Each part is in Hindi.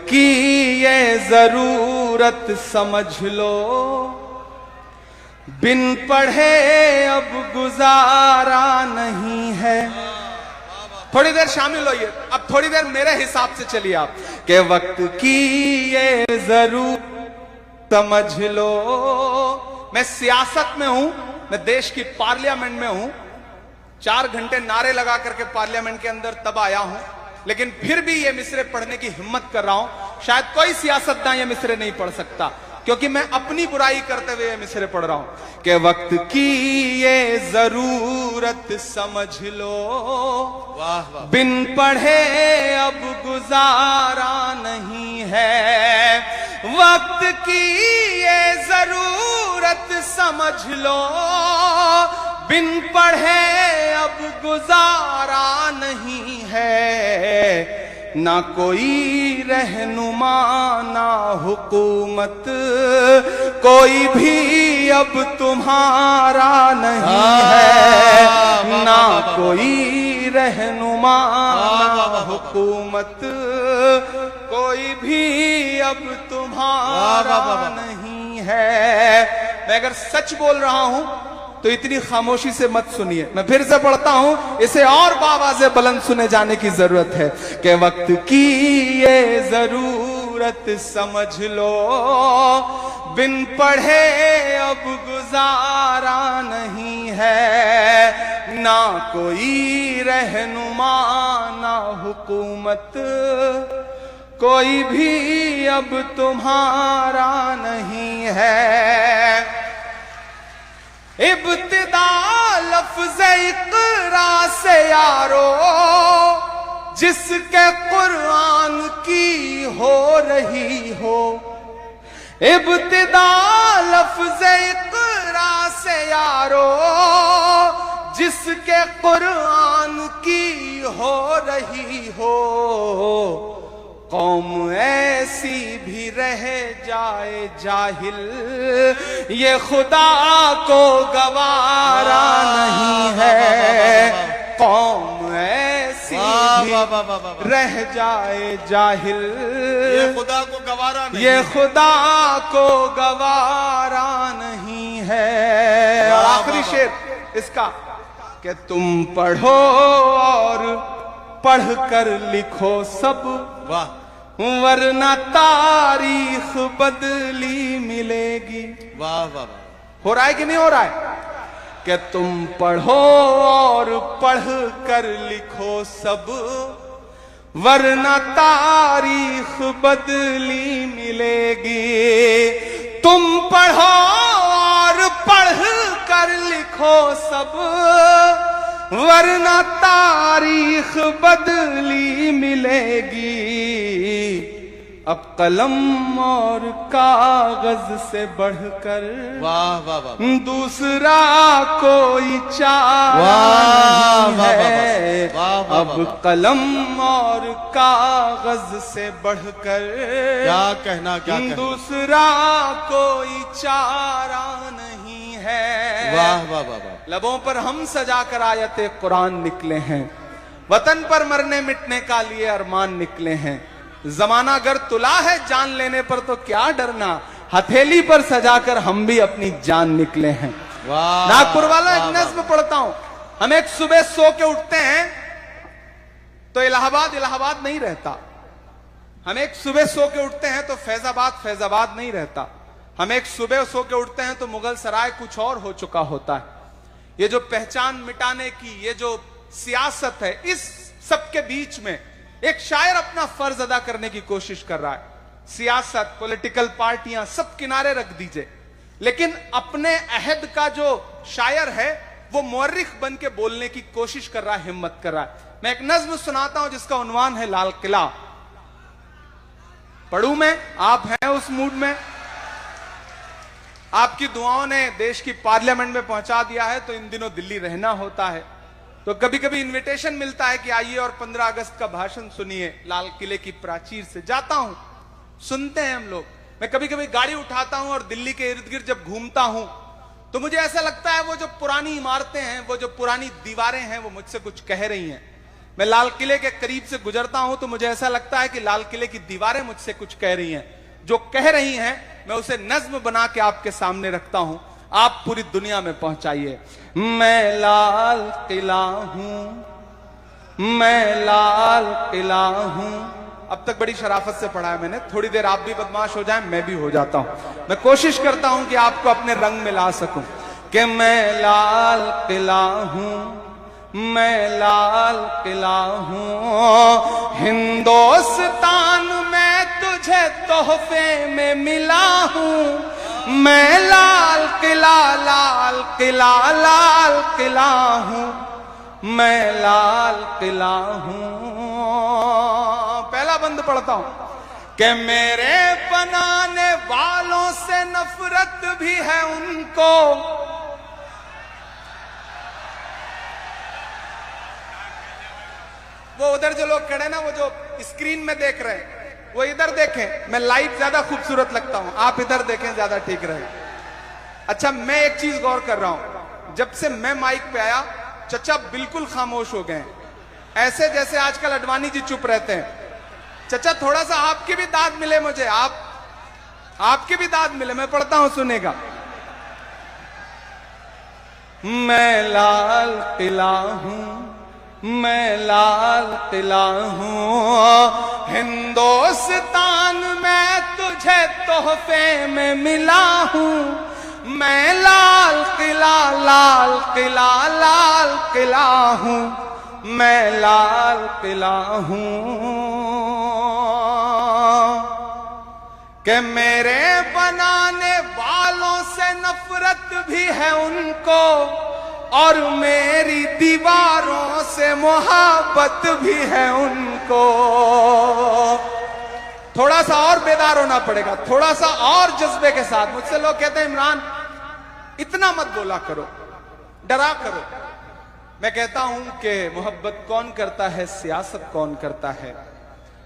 की ये जरूरत समझ लो, बिन पढ़े अब गुजारा नहीं है। थोड़ी देर शामिल होइए, अब थोड़ी देर मेरे हिसाब से चलिए आप, के वक्त की ये जरूरत समझ लो। मैं सियासत में हूं, मैं देश की पार्लियामेंट में हूं, 4 घंटे नारे लगा करके पार्लियामेंट के अंदर तब आया हूं, लेकिन फिर भी ये मिसरे पढ़ने की हिम्मत कर रहा हूं। शायद कोई सियासतदान ये मिसरे नहीं पढ़ सकता, क्योंकि मैं अपनी बुराई करते हुए ये मिसरे पढ़ रहा हूं कि वक्त की ये जरूरत समझ लो, वाह वाह, बिन पढ़े अब गुजारा नहीं है। वक्त की ये जरूरत समझ लो, बिन पढ़े अब गुजारा नहीं है। ना कोई रहनुमा ना हुकूमत, कोई भी अब तुम्हारा नहीं है। ना कोई रहनुमा ना हुकूमत, कोई भी अब तुम्हारा नहीं है। मैं अगर सच बोल रहा हूं तो इतनी खामोशी से मत सुनिए, मैं फिर से पढ़ता हूं, इसे और बावाज़े बुलंद सुने जाने की जरूरत है कि वक्त की ये जरूरत समझ लो, बिन पढ़े अब गुजारा नहीं है। ना कोई रहनुमा ना हुकूमत, कोई भी अब तुम्हारा नहीं है। इब्तिदा लफ्ज़ इक़रा से यारो, जिसके कुरान की हो रही हो। इब्तिदा लफ्ज़ इक़रा से यारो, जिसके कुरान की हो रही हो। कौम ऐसी भी रह जाए जाहिल, ये खुदा को गवारा नहीं है। कौम ऐसी भी रह जाए जाहिल, ये खुदा को गवारा नहीं, ये खुदा को गवारा नहीं है। आखिरी शेर इसका कि तुम पढ़ो और पढ़ कर लिखो सब, वाह, वरना तारीख बदली मिलेगी। वाह वाह वाह, हो रहा है कि नहीं हो रहा है कि तुम पढ़ो और पढ़ कर लिखो सब, वरना तारीख बदली मिलेगी। तुम पढ़ो और पढ़ कर लिखो सब, वरना तारीख बदली मिलेगी। अब कलम और कागज से बढ़कर वाह वाह वाह, दूसरा कोई चारा नहीं है। अब कलम और कागज से बढ़कर क्या कहना, क्या कहना, दूसरा कोई चारा नहीं है। वाह वाह वाह वाह, लबों पर हम सजा कर आयते कुरान निकले हैं, वतन पर मरने मिटने का लिए अरमान निकले हैं। जमाना अगर तुला है जान लेने पर तो क्या डरना, हथेली पर सजाकर हम भी अपनी जान निकले हैं। नागपुर वाला एक नज्म पढ़ता हूं। हम एक सुबह सो के उठते हैं तो इलाहाबाद इलाहाबाद नहीं रहता। हम एक सुबह सो के उठते हैं तो फैजाबाद फैजाबाद नहीं रहता। हम एक सुबह सो के उठते हैं तो मुगल सराय कुछ और हो चुका होता है। ये जो पहचान मिटाने की ये जो सियासत है, इस सबके बीच में एक शायर अपना फर्ज अदा करने की कोशिश कर रहा है। सियासत, पॉलिटिकल पार्टियां सब किनारे रख दीजिए, लेकिन अपने अहद का जो शायर है वो मुअर्रिख बन के बोलने की कोशिश कर रहा है, हिम्मत कर रहा है। मैं एक नज्म सुनाता हूं जिसका उन्वान है लाल किला। पढ़ूं मैं? आप हैं उस मूड में? आपकी दुआओं ने देश की पार्लियामेंट में पहुंचा दिया है, तो इन दिनों दिल्ली रहना होता है, तो कभी कभी इनविटेशन मिलता है कि आइए और 15 अगस्त का भाषण सुनिए लाल किले की प्राचीर से। जाता हूं, सुनते हैं हम लोग। मैं कभी कभी गाड़ी उठाता हूं और दिल्ली के इर्द गिर्द जब घूमता हूं तो मुझे ऐसा लगता है वो जो पुरानी इमारतें हैं, वो जो पुरानी दीवारें हैं, वो मुझसे कुछ कह रही हैं। मैं लाल किले के करीब से गुजरता हूं तो मुझे ऐसा लगता है कि लाल किले की दीवारें मुझसे कुछ कह रही हैं। जो कह रही हैं मैं उसे नज्म बना के आपके सामने रखता हूं, आप पूरी दुनिया में पहुंचाइए। मैं लाल किला हूं, मैं लाल किला हूं। अब तक बड़ी शराफत से पढ़ा है मैंने, थोड़ी देर आप भी बदमाश हो जाएं, मैं भी हो जाता हूं। मैं कोशिश करता हूं कि आपको अपने रंग में ला सकूं कि मैं लाल किला हूं, मैं लाल किला हूं। हिंदुस्तान में तुझे तोहफे में मिला हूं। मैं लाल किला, लाल किला, लाल किला हूं, मैं लाल किला हूं। पहला बंद पढ़ता हूं कि मेरे बनाने वालों से नफरत भी है उनको। वो उधर जो लोग खड़े ना, वो जो स्क्रीन में देख रहे हैं, वो इधर देखें। मैं लाइट ज्यादा खूबसूरत लगता हूं, आप इधर देखें, ज्यादा ठीक रहे। अच्छा, मैं एक चीज गौर कर रहा हूं, जब से मैं माइक पे आया चचा बिल्कुल खामोश हो गए, ऐसे जैसे आजकल अडवाणी जी चुप रहते हैं। चचा थोड़ा सा आपकी भी दाद मिले मुझे, आपकी भी दाद मिले। मैं पढ़ता हूं, सुनेगा। मैं लाल किला हूं, मैं लाल किला हूं। हिंदुस्तान में तुझे तोहफे में मिला हूं। मैं लाल किला, लाल किला, लाल किला हूं, मैं लाल किला हूं। कि मेरे बनाने वालों से नफरत भी है उनको और मेरी दीवारों से मोहब्बत भी है उनको। थोड़ा सा और बेदार होना पड़ेगा, थोड़ा सा और जज्बे के साथ। मुझसे लोग कहते हैं इमरान इतना मत बोला करो, डरा करो। मैं कहता हूं कि मोहब्बत कौन करता है, सियासत कौन करता है।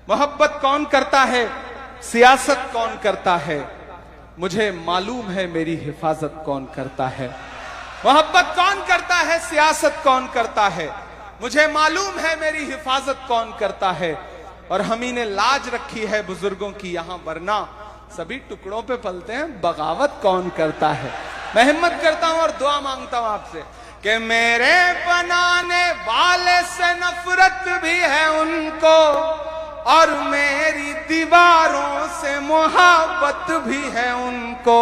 मोहब्बत कौन करता है, सियासत कौन करता है। मुझे मालूम है मेरी हिफाजत कौन करता है। मोहब्बत कौन करता है, सियासत कौन करता है। मुझे मालूम है मेरी हिफाजत कौन करता है। और हम ही ने लाज रखी है बुजुर्गों की यहां, वरना सभी टुकड़ों पे पलते हैं। बगावत कौन करता है। मैं हिम्मत करता हूं और दुआ मांगता हूं आपसे कि मेरे बनाने वाले से नफरत भी है उनको और मेरी दीवारों से मोहब्बत भी है उनको।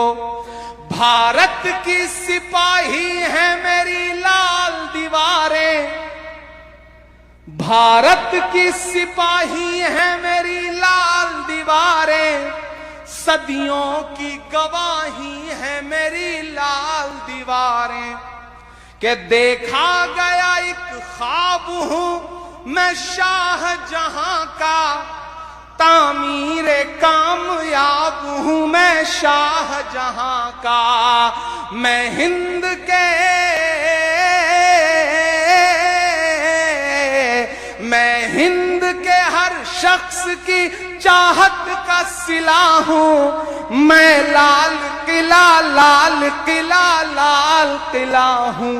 भारत की सिपाही है मेरी लाल दीवारें, भारत की सिपाही है मेरी लाल दीवारें। सदियों की गवाही है मेरी लाल दीवारें। कि देखा गया एक ख्वाब हूं मैं शाहजहां का, तामीरे कामयाब हूं मैं शाहजहां का। मैं हिंद के, मैं हिंद के हर शख्स की चाहत का सिला हूं। मैं लाल किला, लाल किला, लाल किला हूं,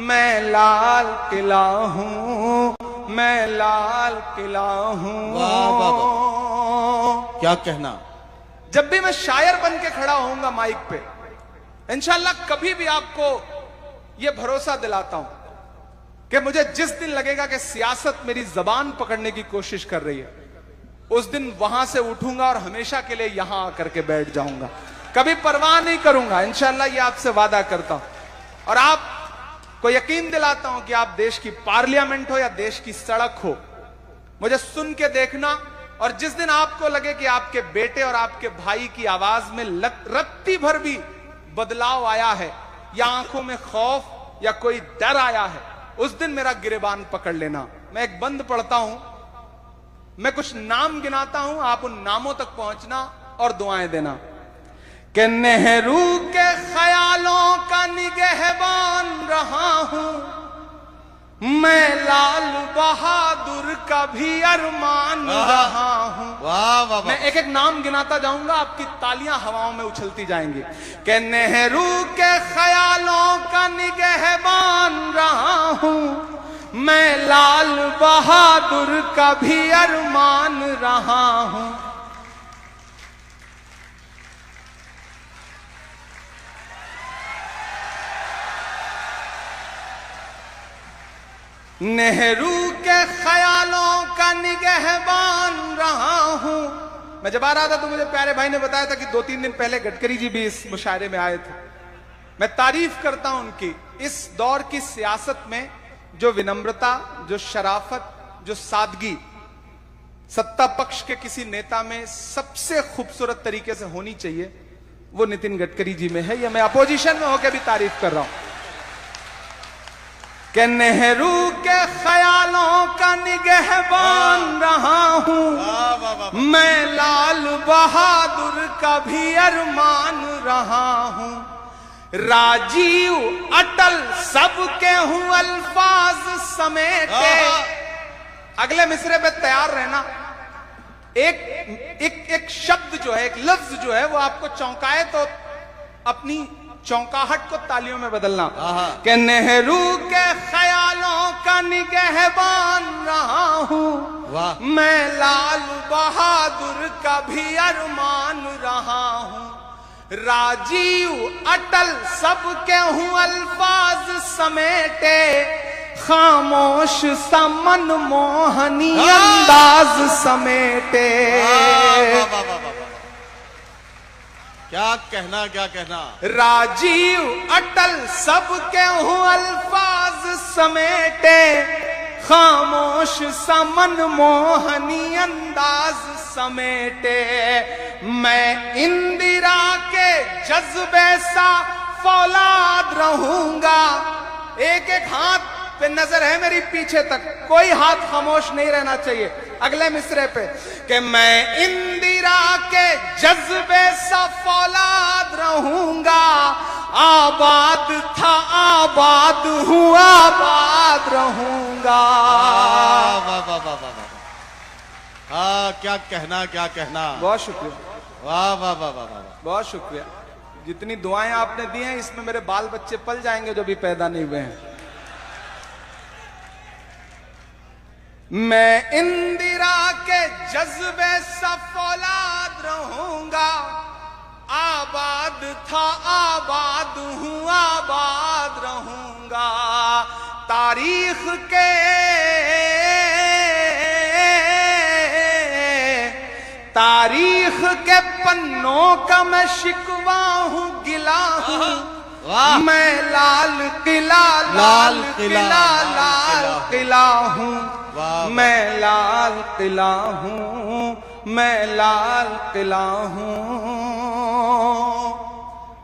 मैं लाल किला हूं, मैं लाल किला हूं। वाह वाह वाह, क्या कहना। जब भी मैं शायर बन के खड़ा होऊंगा माइक पे, इंशाल्लाह कभी भी आपको यह भरोसा दिलाता हूं कि मुझे जिस दिन लगेगा कि सियासत मेरी जबान पकड़ने की कोशिश कर रही है, उस दिन वहां से उठूंगा और हमेशा के लिए यहां आकर के बैठ जाऊंगा। कभी परवाह नहीं करूंगा, इंशाल्लाह ये आपसे वादा करता हूं। और आपको यकीन दिलाता हूं कि आप देश की पार्लियामेंट हो या देश की सड़क हो, मुझे सुन के देखना। और जिस दिन आपको लगे कि आपके बेटे और आपके भाई की आवाज में रत्ती भर भी बदलाव आया है, या आंखों में खौफ या कोई डर आया है, उस दिन मेरा गिरेबान पकड़ लेना। मैं एक बंद पढ़ता हूं, मैं कुछ नाम गिनाता हूं, आप उन नामों तक पहुंचना और दुआएं देना। कि नेहरू के ख्यालों का निगहबान रहा हूं, मैं लाल बहादुर का भी अरमान रहा हूं। वाह वाह, मैं एक एक नाम गिनाता जाऊंगा, आपकी तालियां हवाओं में उछलती जाएंगी। कि नेहरू के ख्यालों का निगहबान रहा हूं, मैं लाल बहादुर का भी अरमान रहा हूं। नेहरू के ख्यालों का निगहबान रहा हूं। मैं जब आ रहा था तो मुझे प्यारे भाई ने बताया था कि 2-3 दिन पहले गडकरी जी भी इस मुशायरे में आए थे। मैं तारीफ करता हूं उनकी। इस दौर की सियासत में जो विनम्रता, जो शराफत, जो सादगी सत्ता पक्ष के किसी नेता में सबसे खूबसूरत तरीके से होनी चाहिए, वो नितिन गडकरी जी में है। ये मैं अपोजिशन में होकर भी तारीफ कर रहा हूं कि नेहरू के ख्यालों का निगहबान रहा हूं। मैं लाल बहादुर का भी अरमान रहा हूं। राजीव अटल सबके हूं अल्फाज समेटे। अगले मिसरे पे तैयार रहना। एक शब्द जो है, एक लफ्ज जो है वो आपको चौंकाए तो अपनी चौंकाहट को तालियों में बदलना। कि नेहरू के ख्यालों का निगहबान रहा हूं। मैं लाल बहादुर का भी अरमान रहा हूं। राजीव अटल सबके हूं अल्फाज समेटे। खामोश सा मनमोहनी अंदाज समेटे। क्या कहना, क्या कहना। राजीव अटल सबके हूं अल्फाज समेटे। खामोश सा मनमोहनी अंदाज समेटे। मैं इंदिरा के जज्बे सा फौलाद रहूंगा। एक एक हाथ पे नजर है मेरी पीछे तक, कोई हाथ खामोश नहीं रहना चाहिए। अगले मिसरे पे कि मैं इंदिरा के जज्बे सा फौलाद रहूंगा। आबाद था आबाद हूं, आबाद रहूंगा। हाँ, क्या कहना, क्या कहना। बहुत शुक्रिया। वाह वाह वाह वाह वाह, बहुत शुक्रिया। जितनी दुआएं आपने दी हैं इसमें मेरे बाल बच्चे पल जाएंगे जो भी पैदा नहीं हुए हैं। मैं इंदिरा के जज्बे सा फौलाद रहूंगा। आबाद था आबाद हूं, आबाद रहूंगा। तारीख के पन्नों का मैं शिकवा हूं, गिला हूं। मैं लाल किला लाल किला लाल किला हूं। मैं लाल किला हूं, मैं लाल किला हूं।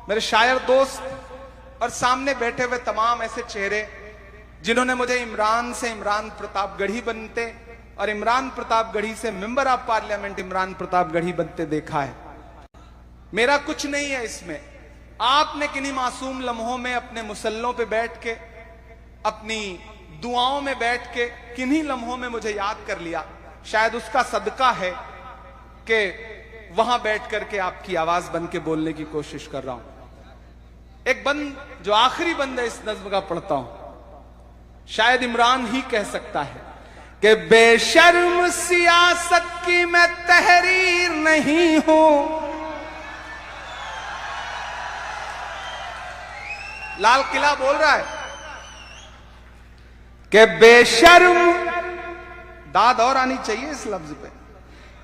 मेरे शायर दोस्त और सामने बैठे हुए तमाम ऐसे चेहरे जिन्होंने मुझे इमरान से इमरान प्रतापगढ़ी बनते और इमरान प्रतापगढ़ी से member of parliament Imran Pratapgarhi बनते देखा है। मेरा कुछ नहीं है इसमें। आपने किन्हीं मासूम लम्हों में अपने मुसल्लों पे बैठ के, अपनी दुआओं में बैठ के किन्हीं लम्हों में मुझे याद कर लिया। शायद उसका सदका है कि वहां बैठ करके आपकी आवाज बन के बोलने की कोशिश कर रहा हूं। एक बंद जो आखिरी बंद है इस नज्म का पढ़ता हूं, शायद इमरान ही कह सकता है कि बेशर्म सियासत की मैं तहरीर नहीं हूं। लाल किला बोल रहा है कि बेशर्म, दाद और आनी चाहिए इस लफ्ज पे,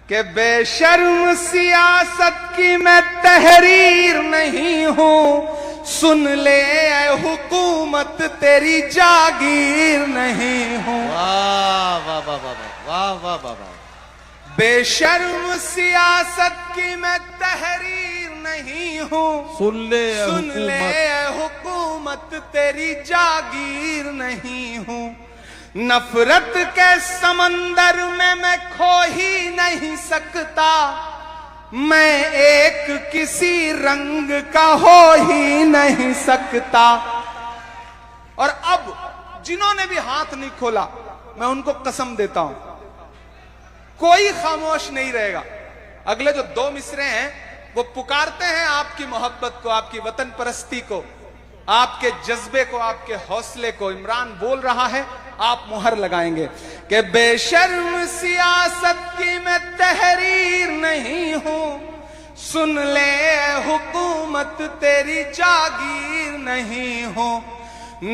कि बेशर्म सियासत की मैं तहरीर नहीं हूं। सुन ले ऐ हुकूमत तेरी जागीर नहीं हूं। वाह वाह वाह वाह वाह वाह वाह वाह। बेशर्म सियासत की मैं तहरीर नहीं हूं। सुन ले ऐ हुकूमत तेरी जागीर नहीं हूं। नफरत के समंदर में मैं खो ही नहीं सकता। मैं एक किसी रंग का हो ही नहीं सकता। और अब जिन्होंने भी हाथ नहीं खोला मैं उनको कसम देता हूं कोई खामोश नहीं रहेगा। अगले जो 2 मिसरे हैं वो पुकारते हैं आपकी मोहब्बत को, आपकी वतन परस्ती को, आपके जज्बे को, आपके हौसले को। इमरान बोल रहा है आप मुहर लगाएंगे कि बेशर्म सियासत की मैं तहरीर नहीं हूं, सुन ले हुकूमत तेरी जागीर नहीं हूं।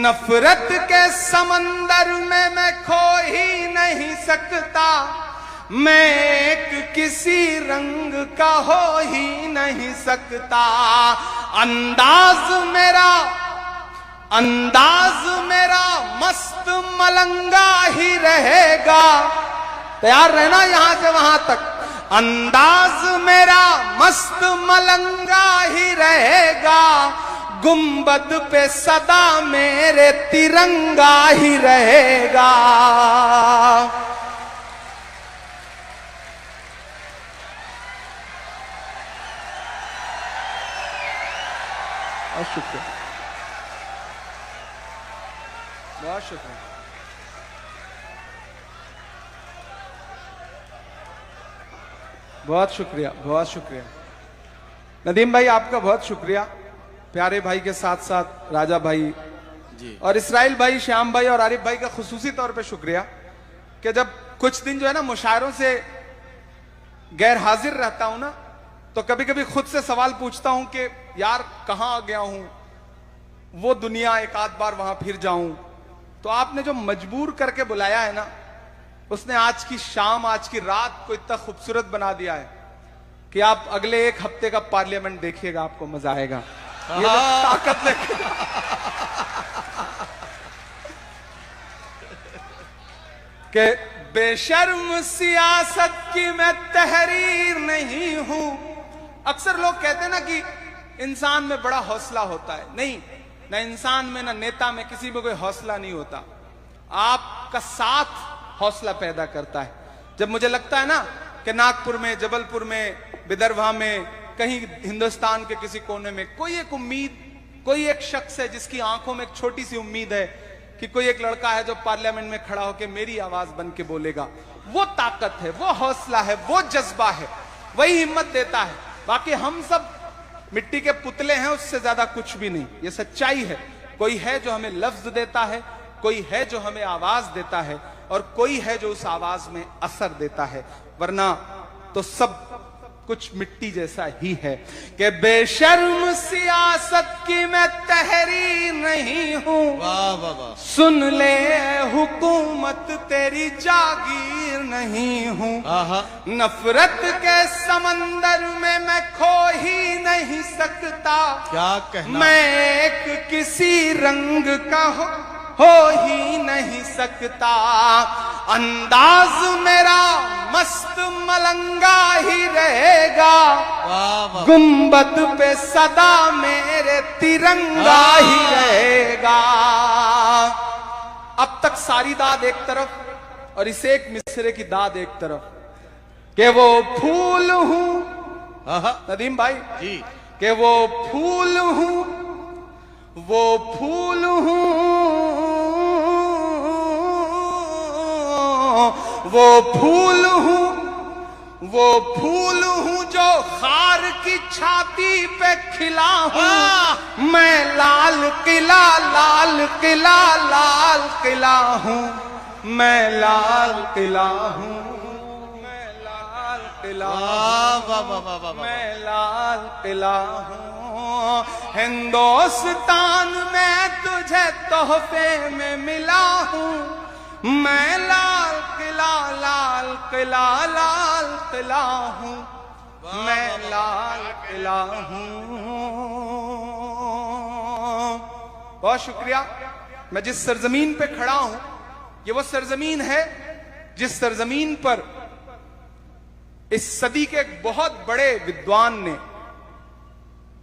नफरत के समंदर में मैं खो ही नहीं सकता, मैं एक किसी रंग का हो ही नहीं सकता। अंदाज मेरा मस्त मलंगा ही रहेगा। तैयार रहना यहां से वहां तक। अंदाज मेरा मस्त मलंगा ही रहेगा, गुंबद पे सदा मेरे तिरंगा ही रहेगा। बहुत शुक्रिया, बहुत शुक्रिया। बहुत शुक्रिया, बहुत शुक्रिया नदीम भाई, आपका बहुत शुक्रिया। प्यारे भाई के साथ साथ राजा भाई जी और इसराइल भाई, श्याम भाई और आरिफ भाई का खुसूसी तौर पे शुक्रिया कि जब कुछ दिन जो है ना मुशायरों से गैर हाजिर रहता हूं ना, तो कभी कभी खुद से सवाल पूछता हूं कि यार कहां आ गया हूं, वो दुनिया एक आध बार वहां फिर जाऊं। तो आपने जो मजबूर करके बुलाया है ना, उसने आज की शाम, आज की रात को इतना खूबसूरत बना दिया है कि आप अगले एक हफ्ते का पार्लियामेंट देखिएगा, आपको मजा आएगा। ये जो ताकत लेके कि बेशर्म सियासत की मैं तहरीर नहीं हूं। अक्सर लोग कहते हैं ना कि इंसान में बड़ा हौसला होता है। नहीं, ना इंसान में, ना नेता में, किसी में कोई हौसला नहीं होता। आपका साथ हौसला पैदा करता है। जब मुझे लगता है ना कि नागपुर में, जबलपुर में, विदर्भा में, कहीं हिंदुस्तान के किसी कोने में कोई एक उम्मीद, कोई एक शख्स है जिसकी आंखों में एक छोटी सी उम्मीद है कि कोई एक लड़का है जो पार्लियामेंट में खड़ा होकर मेरी आवाज बन के बोलेगा, वो ताकत है, वो हौसला है, वो जज्बा है, वही हिम्मत देता है। बाकी हम सब मिट्टी के पुतले हैं, उससे ज्यादा कुछ भी नहीं। ये सच्चाई है। कोई है जो हमें लफ्ज देता है, कोई है जो हमें आवाज देता है, और कोई है जो उस आवाज में असर देता है, वरना तो सब कुछ मिट्टी जैसा ही है। कि बेशर्म सियासत की मैं तहरीर नहीं हूं, वाह वाह वाह, सुन ले हुकूमत तेरी जागीर नहीं हूं। नफरत के समंदर में मैं खो ही नहीं सकता, क्या कहना, मैं एक किसी रंग का हो ही नहीं सकता। अंदाज मेरा मस्त मलंगा ही रहेगा, वाह वाह, गुंबद पे सदा मेरे तिरंगा ही रहेगा। अब तक सारी दाद एक तरफ और इसे एक मिसरे की दाद एक तरफ, कि वो फूल हूं नदीम भाई जी, कि वो फूल हूं, वो फूल हूं, वो फूल हूं, वो फूल हूं जो खार की छाती पे खिला हूं। मैं लाल किला, लाल किला, लाल किला हूं, मैं लाल किला हूं, मैं लाल किला, वाह वाह वाह वाह, मैं लाल किला हूं। हिंदुस्तान में तुझे तोहफे में मिला हूं, मैं लाल किला, लाल किला, लाल किला हूं, मैं लाल किला हूं। बहुत शुक्रिया। मैं जिस सरजमीन पे खड़ा हूं, ये वो सरजमीन है जिस सरजमीन पर इस सदी के एक बहुत बड़े विद्वान ने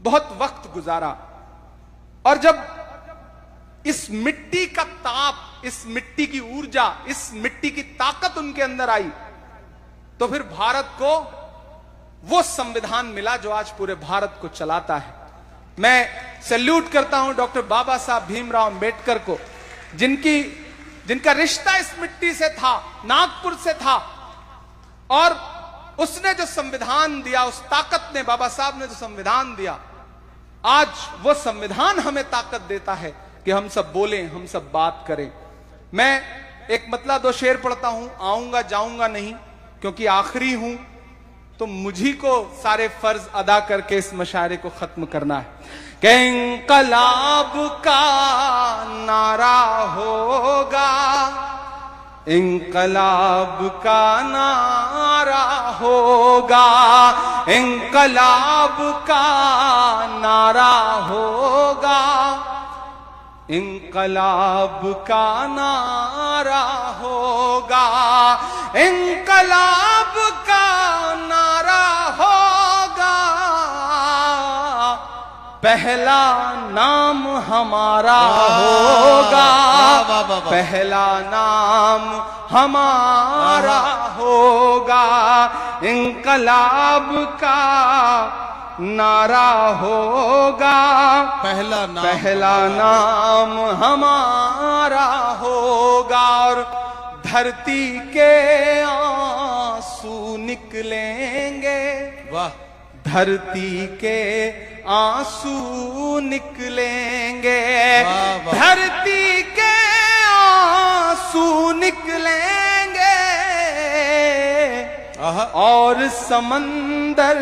बहुत वक्त गुजारा, और जब इस मिट्टी का ताप, इस मिट्टी की ऊर्जा, इस मिट्टी की ताकत उनके अंदर आई, तो फिर भारत को वो संविधान मिला जो आज पूरे भारत को चलाता है। मैं सैल्यूट करता हूं डॉक्टर बाबा साहब भीमराव अंबेडकर को, जिनका रिश्ता इस मिट्टी से था, नागपुर से था, और उसने जो संविधान दिया, उस ताकत ने, बाबा साहब ने जो संविधान दिया, आज वो संविधान हमें ताकत देता है कि हम सब बोलें, हम सब बात करें। मैं एक मतला दो शेर पढ़ता हूं, आऊंगा जाऊंगा नहीं, क्योंकि आखिरी हूं तो मुझी को सारे फर्ज अदा करके इस मुशायरे को खत्म करना है। कि इंकलाब का नारा होगा, इंकलाब का नारा होगा, इंकलाब का नारा होगा, इंकलाब का नारा होगा, इंकलाब का नारा होगा, पहला नाम हमारा होगा, पहला नाम हमारा होगा, इंकलाब का नारा होगा, पहला नाम हमारा होगा। और धरती के आंसू निकलेंगे, वाह, धरती के आंसू निकलेंगे, वाह, वाह। धरती के आंसू निकलेंगे, और समंदर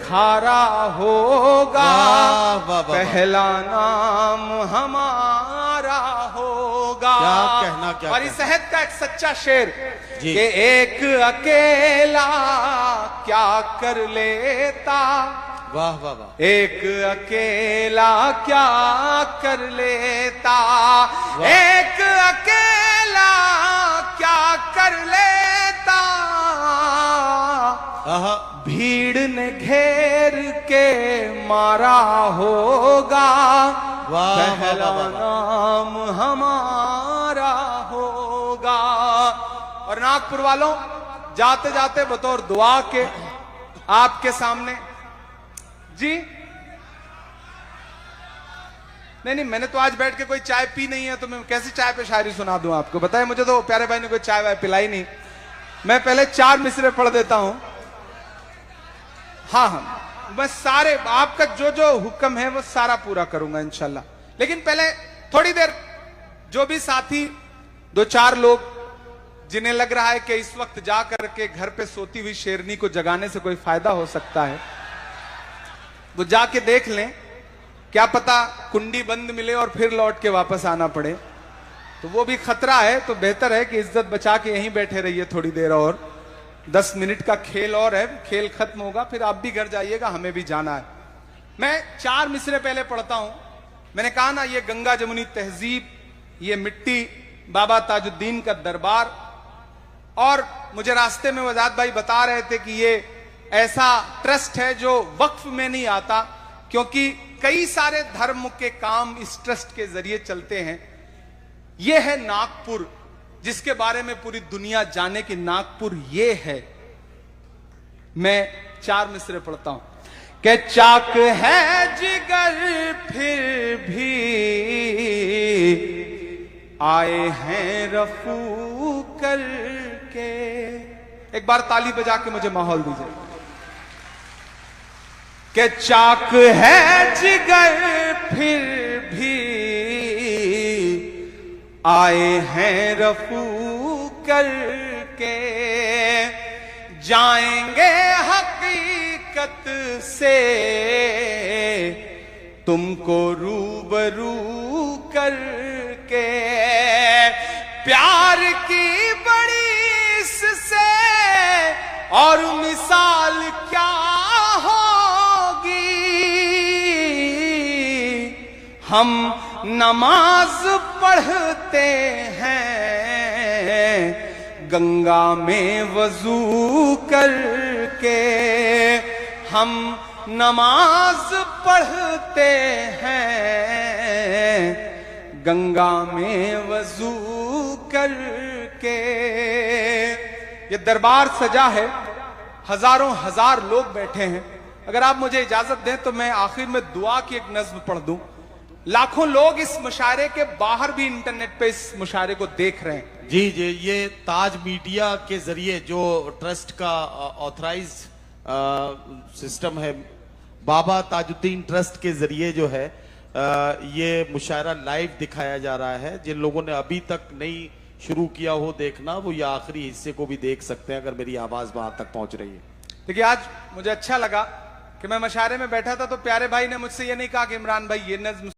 खारा होगा, वाह, वाह, वाह। पहला नाम हमारा होगा। क्या कहना, क्या और इस शहद का एक सच्चा शेर जी। कि एक अकेला क्या कर लेता, वाह वाह वाह, एक अकेला क्या कर लेता, एक अकेला क्या कर लेता, भीड़ ने घेर के मारा होगा, वाह, पहला वाह, वाह, वाह। नाम हमारा होगा। और नागपुर वालों, जाते जाते बतौर दुआ के आपके सामने जी, नहीं, मैंने तो आज बैठ के कोई चाय पी नहीं है, तो मैं कैसी चाय पे शायरी सुना दूं आपको? बताइए, मुझे तो प्यारे भाई ने कोई चाय वाय पिलाई नहीं। मैं पहले 4 मिसरे पढ़ देता हूं। हाँ, मैं सारे आपका जो जो हुक्म है वो सारा पूरा करूंगा इंशाल्लाह। लेकिन पहले थोड़ी देर जो भी साथी 2-4 लोग जिन्हें लग रहा है कि इस वक्त जा करके घर पे सोती हुई शेरनी को जगाने से कोई फायदा हो सकता है, वो जाके देख लें, क्या पता कुंडी बंद मिले और फिर लौट के वापस आना पड़े, तो वो भी खतरा है। तो बेहतर है कि इज्जत बचा के यहीं बैठे रहिए थोड़ी देर और, 10 मिनट का खेल और है, खेल खत्म होगा फिर आप भी घर जाइएगा, हमें भी जाना है। मैं 4 मिसरे पहले पढ़ता हूं। मैंने कहा ना, ये गंगा जमुनी तहजीब, ये मिट्टी बाबा ताजुद्दीन का दरबार। और मुझे रास्ते में वजाद भाई बता रहे थे कि ये ऐसा ट्रस्ट है जो वक्फ में नहीं आता, क्योंकि कई सारे धर्म के काम इस ट्रस्ट के जरिए चलते हैं। ये है नागपुर, जिसके बारे में पूरी दुनिया जाने कि नागपुर ये है। मैं 4 मिसरे पढ़ता हूं कि चाक है जिगर फिर भी आए हैं रफू करके। एक बार ताली बजा के मुझे माहौल दीजिए। कि चाक है जिगर फिर भी आए हैं रफू करके, जाएंगे हकीकत से तुमको रूबरू करके। प्यार की बड़ी इससे और मिसाल क्या होगी, हम नमाज पढ़ते हैं गंगा में वजू करके। हम नमाज पढ़ते हैं गंगा में वजू करके। ये दरबार सजा है, हजारों हजार लोग बैठे हैं। अगर आप मुझे इजाजत दें तो मैं आखिर में दुआ की एक नज्म पढ़ दूं। लाखों लोग इस मुशायरे के बाहर भी इंटरनेट पे इस मुशायरे को देख रहे हैं। जी जी, ये ताज मीडिया के जरिए जो ट्रस्ट का ऑथराइज सिस्टम है, बाबा ताजुद्दीन ट्रस्ट के जरिए जो है ये मुशायरा लाइव दिखाया जा रहा है। जिन लोगों ने अभी तक नहीं शुरू किया हो देखना, वो ये आखिरी हिस्से को भी देख सकते हैं अगर मेरी आवाज वहां तक पहुंच रही है। देखिए, आज मुझे अच्छा लगा कि मैं मशारे में बैठा था तो प्यारे भाई ने मुझसे ये नहीं कहा कि इमरान भाई ये नज्म